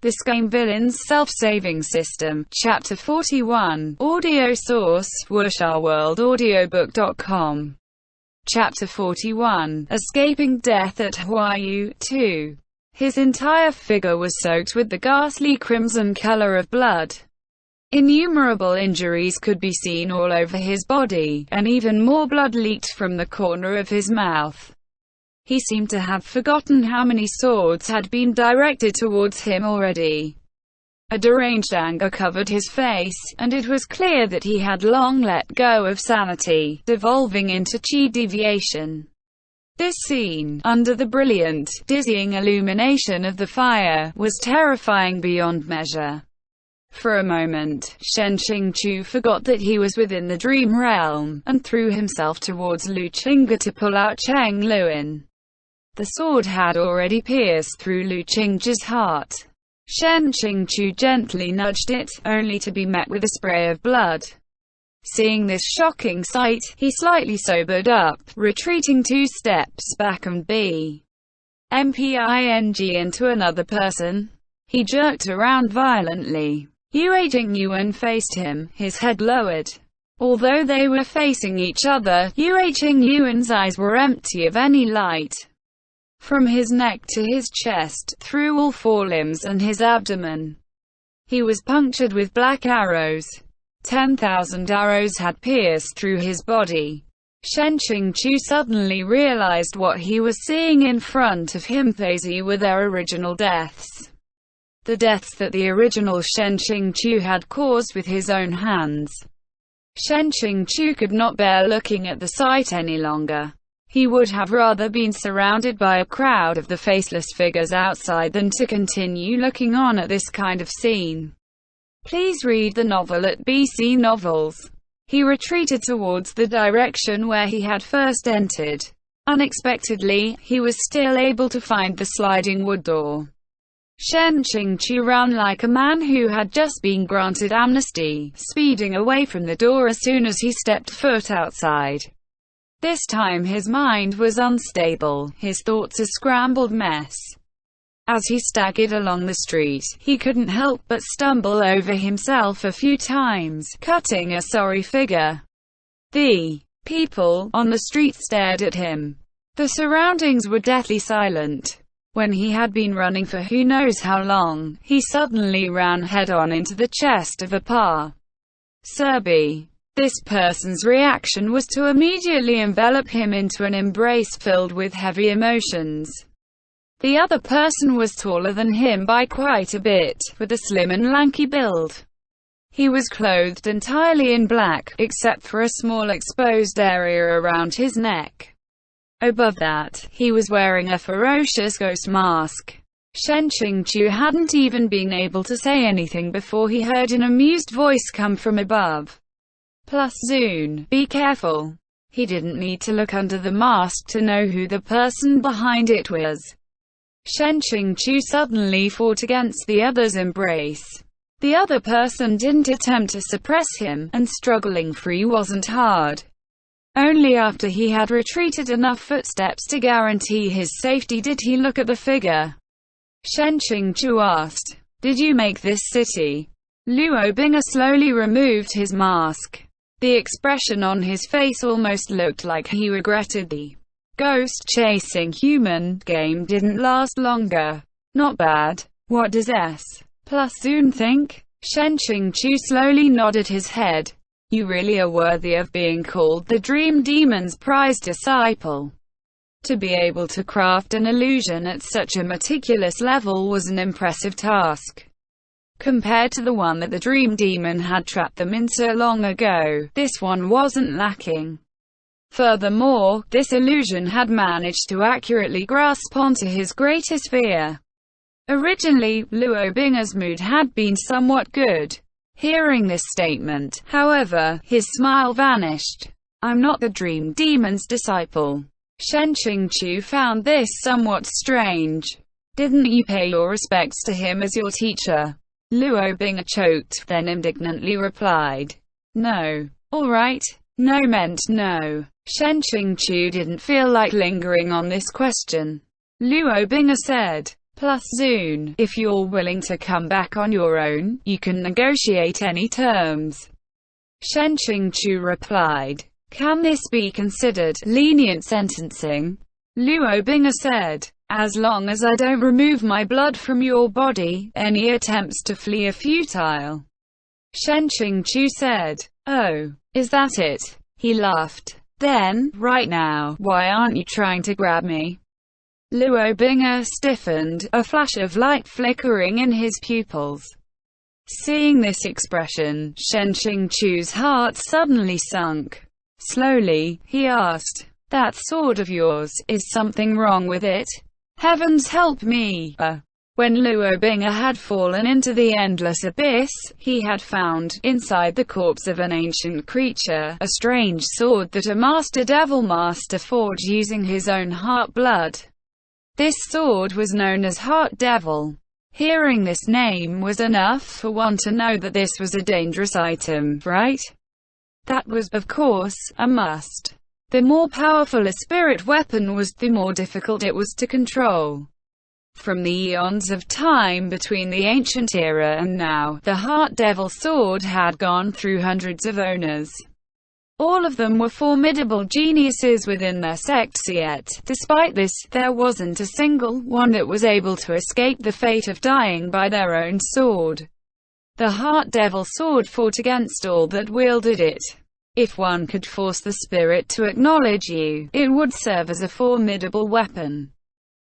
The Scum Villain's Self-Saving System, Chapter 41. Audio source, wuxia-world-audiobook.com. Chapter 41. Escaping Death at Huayu, 2. His entire figure was soaked with the ghastly crimson color of blood. Innumerable injuries could be seen all over his body, and even more blood leaked from the corner of his mouth. He seemed to have forgotten how many swords had been directed towards him already. A deranged anger covered his face, and it was clear that he had long let go of sanity, devolving into chi deviation. This scene, under the brilliant, dizzying illumination of the fire, was terrifying beyond measure. For a moment, Shen Qingqiu forgot that he was within the dream realm, and threw himself towards Lu Qingge to pull out Cheng Luin. The sword had already pierced through Lu Qingge's heart. Shen Qingqiu gently nudged it, only to be met with a spray of blood. Seeing this shocking sight, he slightly sobered up, retreating 2 steps back and mping into another person. He jerked around violently. Yue Jingyuan faced him, his head lowered. Although they were facing each other, Yue Jingyuan's eyes were empty of any light. From his neck to his chest, through all 4 limbs and his abdomen, he was punctured with black arrows. 10,000 arrows had pierced through his body. Shen Qingqiu suddenly realized what he was seeing in front of him. These were their original deaths. The deaths that the original Shen Qingqiu had caused with his own hands. Shen Qingqiu could not bear looking at the sight any longer. He would have rather been surrounded by a crowd of the faceless figures outside than to continue looking on at this kind of scene. Please read the novel at BC Novels. He retreated towards the direction where he had first entered. Unexpectedly, he was still able to find the sliding wood door. Shen Qingqiu ran like a man who had just been granted amnesty, speeding away from the door as soon as he stepped foot outside. This time his mind was unstable, his thoughts a scrambled mess. As he staggered along the street, he couldn't help but stumble over himself a few times, cutting a sorry figure. The people on the street stared at him. The surroundings were deathly silent. When he had been running for who knows how long, he suddenly ran head-on into the chest of a Serbi. This person's reaction was to immediately envelop him into an embrace filled with heavy emotions. The other person was taller than him by quite a bit, with a slim and lanky build. He was clothed entirely in black, except for a small exposed area around his neck. Above that, he was wearing a ferocious ghost mask. Shen Qingqiu hadn't even been able to say anything before he heard an amused voice come from above. Plus Zune, be careful. He didn't need to look under the mask to know who the person behind it was. Shen Qingqiu suddenly fought against the other's embrace. The other person didn't attempt to suppress him, and struggling free wasn't hard. Only after he had retreated enough footsteps to guarantee his safety did he look at the figure. Shen Qingqiu asked, "Did you make this city?" Luo Bing'e slowly removed his mask. The expression on his face almost looked like he regretted the ghost-chasing human game didn't last longer. Not bad. What does S+Zune think? Shen Qingqiu slowly nodded his head. You really are worthy of being called the Dream Demon's prized disciple. To be able to craft an illusion at such a meticulous level was an impressive task. Compared to the one that the Dream Demon had trapped them in so long ago, this one wasn't lacking. Furthermore, this illusion had managed to accurately grasp onto his greatest fear. Originally, Luo Bing'e's mood had been somewhat good. Hearing this statement, however, his smile vanished. I'm not the Dream Demon's disciple. Shen Qingqiu found this somewhat strange. Didn't you pay your respects to him as your teacher? Luo Bing'e choked, then indignantly replied, "No." "All right." "No" meant no. Shen Qingqiu didn't feel like lingering on this question. Luo Bing'e said, Plus Zun, if you're willing to come back on your own, you can negotiate any terms. Shen Qingqiu replied. Can this be considered lenient sentencing? Luo Bing'e said. As long as I don't remove my blood from your body, any attempts to flee are futile. Shen Qingqiu said. Oh, is that it? He laughed. Then, right now, why aren't you trying to grab me? Luo Bing'e stiffened, a flash of light flickering in his pupils. Seeing this expression, Shen Qingqiu's heart suddenly sunk. Slowly, he asked, that sword of yours, is something wrong with it? Heavens help me! When Luo Bing'e had fallen into the endless abyss, he had found, inside the corpse of an ancient creature, a strange sword that a master devil master forged using his own heart blood. This sword was known as Heart Devil. Hearing this name was enough for one to know that this was a dangerous item, right? That was, of course, a must. The more powerful a spirit weapon was, the more difficult it was to control. From the eons of time between the ancient era and now, the Heart Devil sword had gone through hundreds of owners. All of them were formidable geniuses within their sects, yet, despite this, there wasn't a single one that was able to escape the fate of dying by their own sword. The Heart Devil sword fought against all that wielded it. If one could force the spirit to acknowledge you, it would serve as a formidable weapon.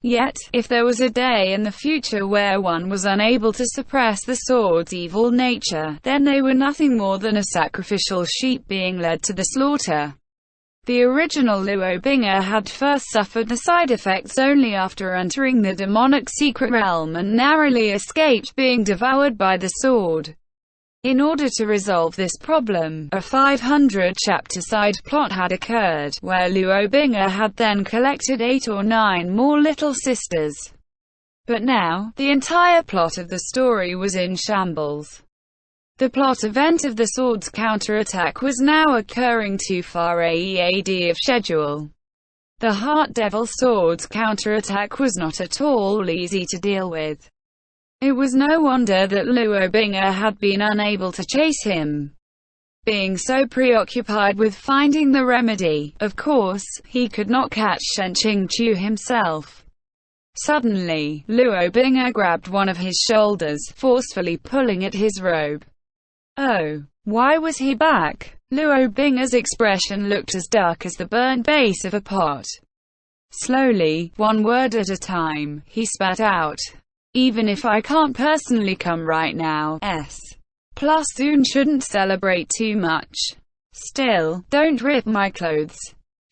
Yet, if there was a day in the future where one was unable to suppress the sword's evil nature, then they were nothing more than a sacrificial sheep being led to the slaughter. The original Luo Bing'e had first suffered the side effects only after entering the demonic secret realm and narrowly escaped being devoured by the sword. In order to resolve this problem, a 500-chapter side plot had occurred, where Luo Bing'e had then collected 8 or 9 more little sisters. But now, the entire plot of the story was in shambles. The plot event of the sword's counterattack was now occurring too far ahead of schedule. The Heart Devil sword's counterattack was not at all easy to deal with. It was no wonder that Luo Bing'e had been unable to chase him. Being so preoccupied with finding the remedy, of course, he could not catch Shen Qingqiu himself. Suddenly, Luo Bing'e grabbed one of his shoulders, forcefully pulling at his robe. Oh, why was he back? Luo Bing'e's expression looked as dark as the burnt base of a pot. Slowly, one word at a time, he spat out. Even if I can't personally come right now, plus Zun shouldn't celebrate too much. Still, don't rip my clothes.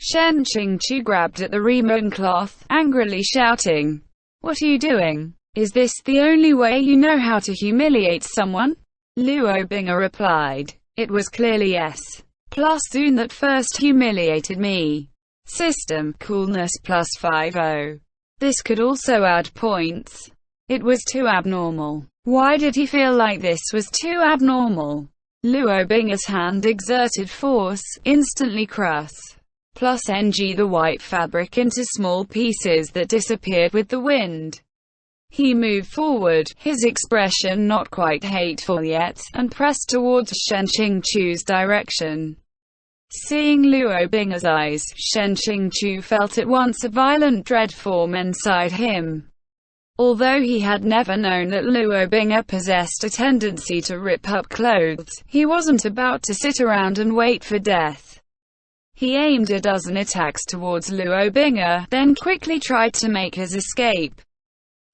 Shen Qingqiu grabbed at the ribbon cloth, angrily shouting. What are you doing? Is this the only way you know how to humiliate someone? Luo Bing'e replied. It was clearly plus Zun that first humiliated me. System, coolness plus 50. This could also add points. It was too abnormal. Why did he feel like this was too abnormal? Luo Bing'e's hand exerted force, instantly plus ng the white fabric into small pieces that disappeared with the wind. He moved forward, his expression not quite hateful yet, and pressed towards Shen Qingqiu's direction. Seeing Luo Bing'e's eyes, Shen Qingqiu felt at once a violent dread form inside him. Although he had never known that Luo Bing'e possessed a tendency to rip up clothes, he wasn't about to sit around and wait for death. He aimed a dozen attacks towards Luo Bing'e, then quickly tried to make his escape.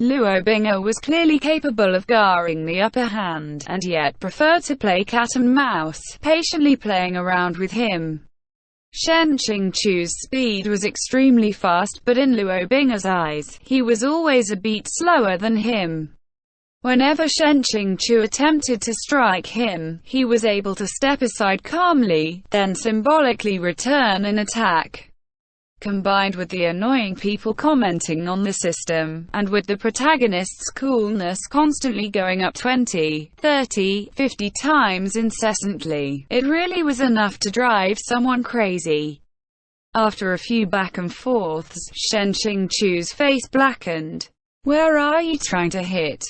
Luo Bing'e was clearly capable of garnering the upper hand, and yet preferred to play cat and mouse, patiently playing around with him. Shen Qingqiu's speed was extremely fast, but in Luo Bing'e's eyes, he was always a beat slower than him. Whenever Shen Qingqiu attempted to strike him, he was able to step aside calmly, then symbolically return an attack. Combined with the annoying people commenting on the system, and with the protagonist's coolness constantly going up 20, 30, 50 times incessantly, it really was enough to drive someone crazy. After a few back and forths, Shen Qingqiu's face blackened. Where are you trying to hit?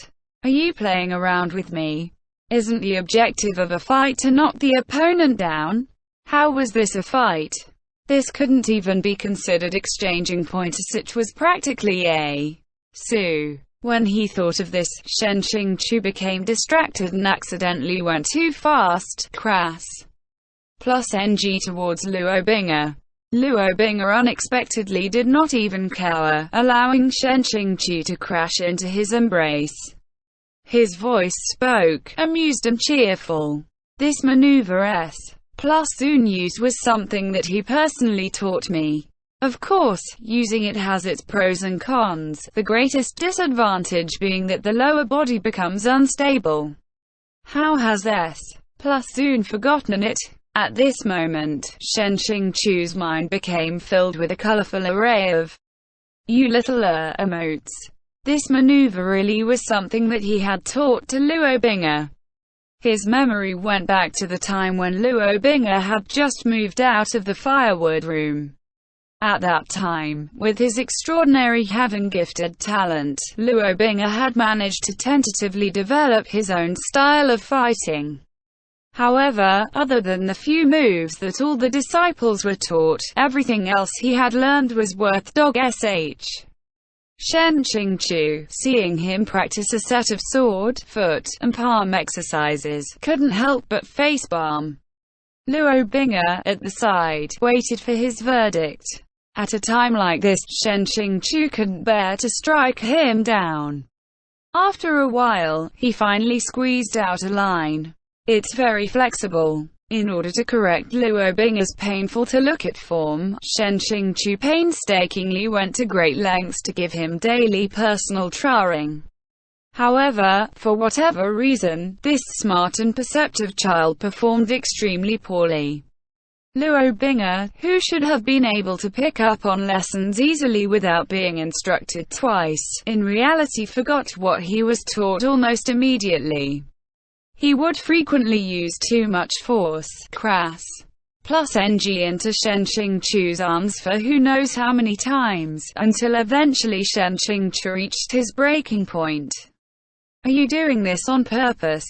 Are you playing around with me? Isn't the objective of a fight to knock the opponent down? How was this a fight? This couldn't even be considered exchanging pointers, it was practically a Su. When he thought of this, Xiāng Tóngxiù became distracted and accidentally went too fast, crass. Plus NG towards Luo Bing'er. Luo Bing'er unexpectedly did not even cower, allowing Xiāng Tóngxiù to crash into his embrace. His voice spoke, amused and cheerful. This maneuver S plus soon use was something that he personally taught me. Of course, using it has its pros and cons, the greatest disadvantage being that the lower body becomes unstable. How has S plus soon forgotten it? At this moment, Xiāng Tóngxiù's mind became filled with a colorful array of "you little emotes." This maneuver really was something that he had taught to Luo Bing'er. His memory went back to the time when Luo Bing'er had just moved out of the firewood room. At that time, with his extraordinary having gifted talent, Luo Bing'er had managed to tentatively develop his own style of fighting. However, other than the few moves that all the disciples were taught, everything else he had learned was worth sh. Xiāng Tóngxiù, seeing him practice a set of sword, foot, and palm exercises, couldn't help but facepalm. Luo Bing'er, at the side, waited for his verdict. At a time like this, Xiāng Tóngxiù couldn't bear to strike him down. After a while, he finally squeezed out a line. It's very flexible. In order to correct Luo Bing'er's painful-to-look-at form, Xiāng Tóngxiù painstakingly went to great lengths to give him daily personal training. However, for whatever reason, this smart and perceptive child performed extremely poorly. Luo Bing'er, who should have been able to pick up on lessons easily without being instructed twice, in reality forgot what he was taught almost immediately. He would frequently use too much force, crass, plus NG into Xiāng Tóngxiù's arms for who knows how many times, until eventually Xiāng Tóngxiù reached his breaking point. Are you doing this on purpose?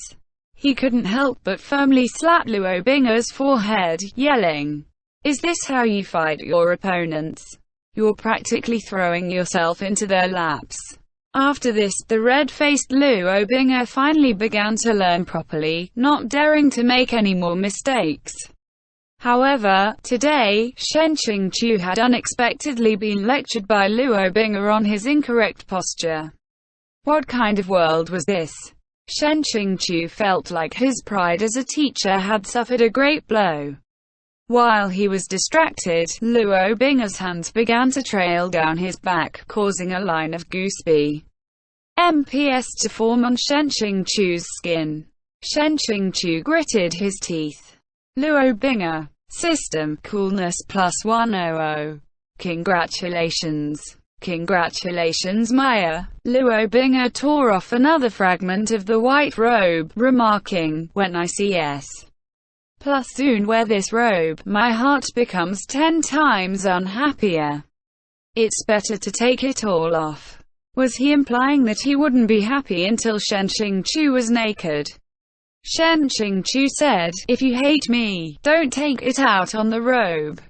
He couldn't help but firmly slap Luo Bing'er's forehead, yelling, "Is this how you fight your opponents? You're practically throwing yourself into their laps." After this, the red-faced Luo Bing'er finally began to learn properly, not daring to make any more mistakes. However, today, Xiāng Tóngxiù had unexpectedly been lectured by Luo Bing'er on his incorrect posture. What kind of world was this? Xiāng Tóngxiù felt like his pride as a teacher had suffered a great blow. While he was distracted, Luo Bing'er's hands began to trail down his back, causing a line of goosebumps to form on Xiāng Tóngxiù's skin. Xiāng Tóngxiù gritted his teeth. Luo Bing'er. System, coolness plus 100. Congratulations. Congratulations Maya. Luo Bing'er tore off another fragment of the white robe, remarking, "When I see S plus soon wear this robe, my heart becomes 10 times unhappier. It's better to take it all off." Was he implying that he wouldn't be happy until Xiāng Tóngxiù was naked? Xiāng Tóngxiù said, "If you hate me, don't take it out on the robe.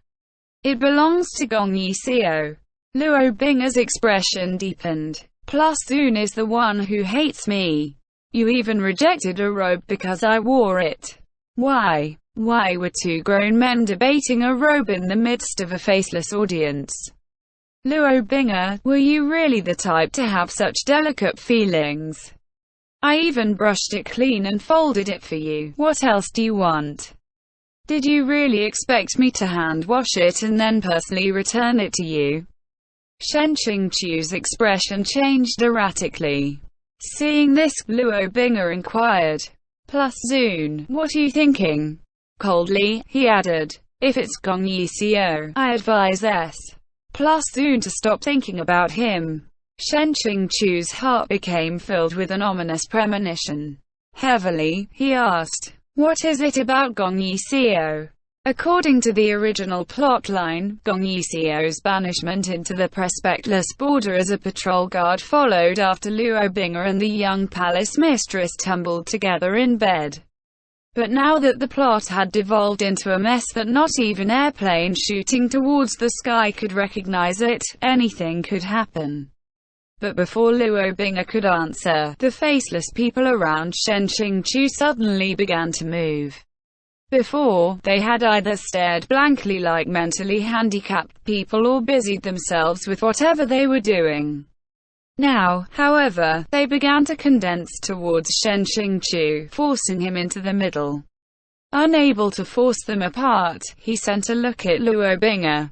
It belongs to Gongyi Xiao." Luo Bing'er's expression deepened. "Plus soon is the one who hates me. You even rejected a robe because I wore it. Why? Why were two grown men debating a robe in the midst of a faceless audience? Luo Bing'er, were you really the type to have such delicate feelings? I even brushed it clean and folded it for you. What else do you want? Did you really expect me to hand wash it and then personally return it to you?" Xiāng Tóngxiù's expression changed erratically. Seeing this, Luo Bing'er inquired, "Plus Zun, what are you thinking?" Coldly, he added, "If it's Gongyi Xiao, I advise S plus Zun to stop thinking about him." Xiāng Tóngxiù's heart became filled with an ominous premonition. Heavily, he asked, "What is it about Gongyi Xiao? According to the original plotline, Gong Yixiu's banishment into the prospectless border as a patrol guard followed after Luo Bing'er and the young palace mistress tumbled together in bed. But now that the plot had devolved into a mess that not even airplanes shooting towards the sky could recognize it, anything could happen. But before Luo Bing'er could answer, the faceless people around Shen Qingqiu suddenly began to move. Before, they had either stared blankly like mentally handicapped people or busied themselves with whatever they were doing. Now, however, they began to condense towards Shen Qingqiu, forcing him into the middle. Unable to force them apart, he sent a look at Luo Bing'er.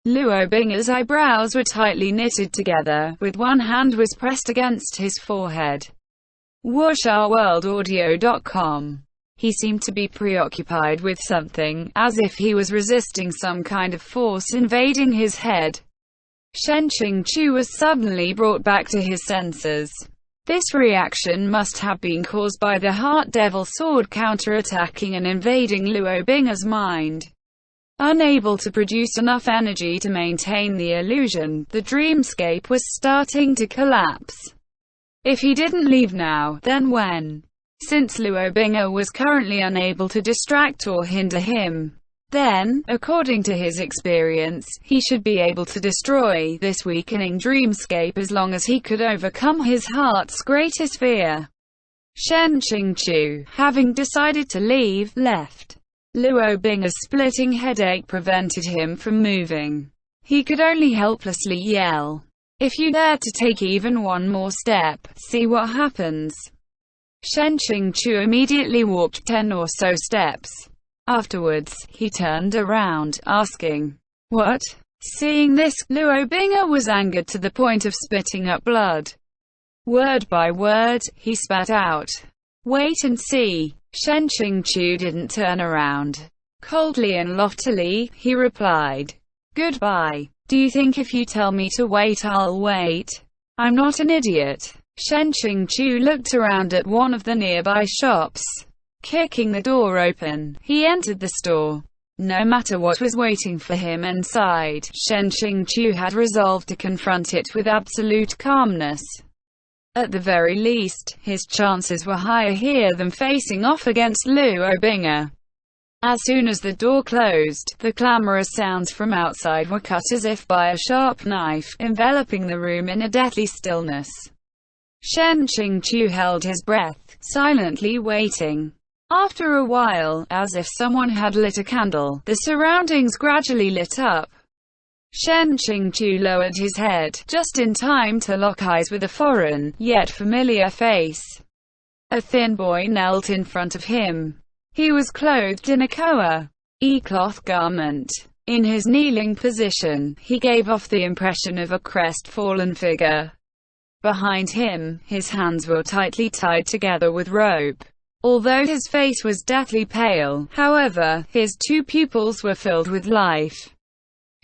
Luo Bing'er's eyebrows were tightly knitted together, with one hand was pressed against his forehead. WuxaWorldAudio.com. He seemed to be preoccupied with something, as if he was resisting some kind of force invading his head. Shen Qingqiu was suddenly brought back to his senses. This reaction must have been caused by the Heart Devil Sword counterattacking and invading Luo Bing'er's mind. Unable to produce enough energy to maintain the illusion, the dreamscape was starting to collapse. If he didn't leave now, then when? Since Luo Bing'er was currently unable to distract or hinder him, then, according to his experience, he should be able to destroy this weakening dreamscape as long as he could overcome his heart's greatest fear. Shen Qingqiu, having decided to leave, left. Luo Bing'er's splitting headache prevented him from moving. He could only helplessly yell, "If you dare to take even one more step, see what happens." Shen Qingqiu immediately walked 10 or so steps. Afterwards, he turned around, asking, "What?" Seeing this, Luo Bing'er was angered to the point of spitting up blood. Word by word, he spat out, "Wait and see." Shen Qingqiu didn't turn around. Coldly and loftily, he replied, "Goodbye. Do you think if you tell me to wait I'll wait? I'm not an idiot." Shen Qingqiu looked around at one of the nearby shops. Kicking the door open, he entered the store. No matter what was waiting for him inside, Shen Qingqiu had resolved to confront it with absolute calmness. At the very least, his chances were higher here than facing off against Luo Bing'er. As soon as the door closed, the clamorous sounds from outside were cut as if by a sharp knife, enveloping the room in a deathly stillness. Shen Qingqiu held his breath, silently waiting. After a while, as if someone had lit a candle, the surroundings gradually lit up. Shen Qingqiu lowered his head, just in time to lock eyes with a foreign, yet familiar face. A thin boy knelt in front of him. He was clothed in a koa-e-cloth garment. In his kneeling position, he gave off the impression of a crestfallen figure. Behind him, his hands were tightly tied together with rope. Although his face was deathly pale, however, his two pupils were filled with life.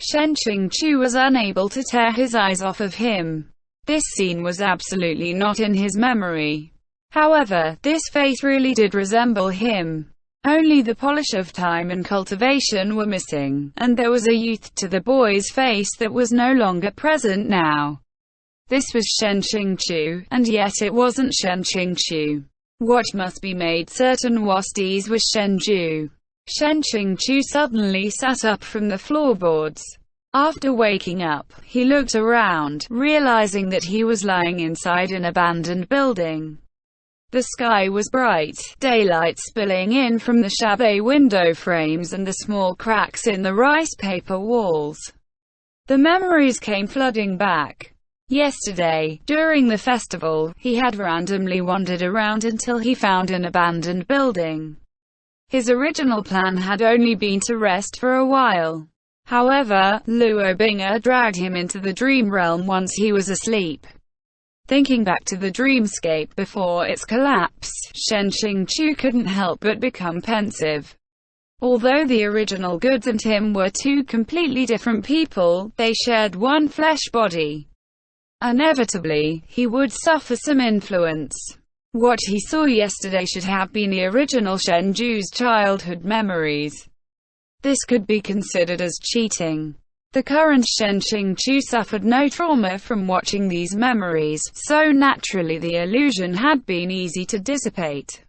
Shen Qingqiu was unable to tear his eyes off of him. This scene was absolutely not in his memory. However, this face really did resemble him. Only the polish of time and cultivation were missing, and there was a youth to the boy's face that was no longer present now. This was Shen Qingqiu, and yet it wasn't Shen Qingqiu. What must be made certain was these was Shen Ju. Shen Qingqiu suddenly sat up from the floorboards. After waking up, he looked around, realizing that he was lying inside an abandoned building. The sky was bright, daylight spilling in from the shabby window frames and the small cracks in the rice paper walls. The memories came flooding back. Yesterday, during the festival, he had randomly wandered around until he found an abandoned building. His original plan had only been to rest for a while. However, Luo Bing'er dragged him into the dream realm once he was asleep. Thinking back to the dreamscape before its collapse, Shen Qingqiu couldn't help but become pensive. Although the original goods and him were two completely different people, they shared one flesh body. Inevitably, he would suffer some influence. What he saw yesterday should have been the original Shen Ju's childhood memories. This could be considered as cheating. The current Shen Xiangqiu suffered no trauma from watching these memories, so naturally the illusion had been easy to dissipate.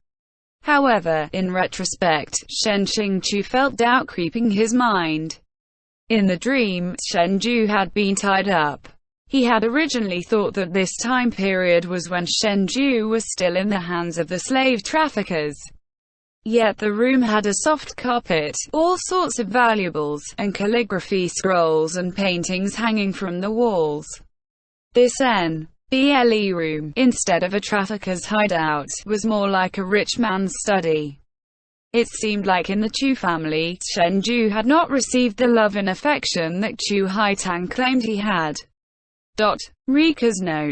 However, in retrospect, Shen Xiangqiu felt doubt creeping his mind. In the dream, Shen Ju had been tied up. He had originally thought that this time period was when Shen Ju was still in the hands of the slave traffickers. Yet the room had a soft carpet, all sorts of valuables, and calligraphy scrolls and paintings hanging from the walls. This NBLE room, instead of a trafficker's hideout, was more like a rich man's study. It seemed like in the Chu family, Shen Ju had not received the love and affection that Chu Haitang claimed he had. Rika's note.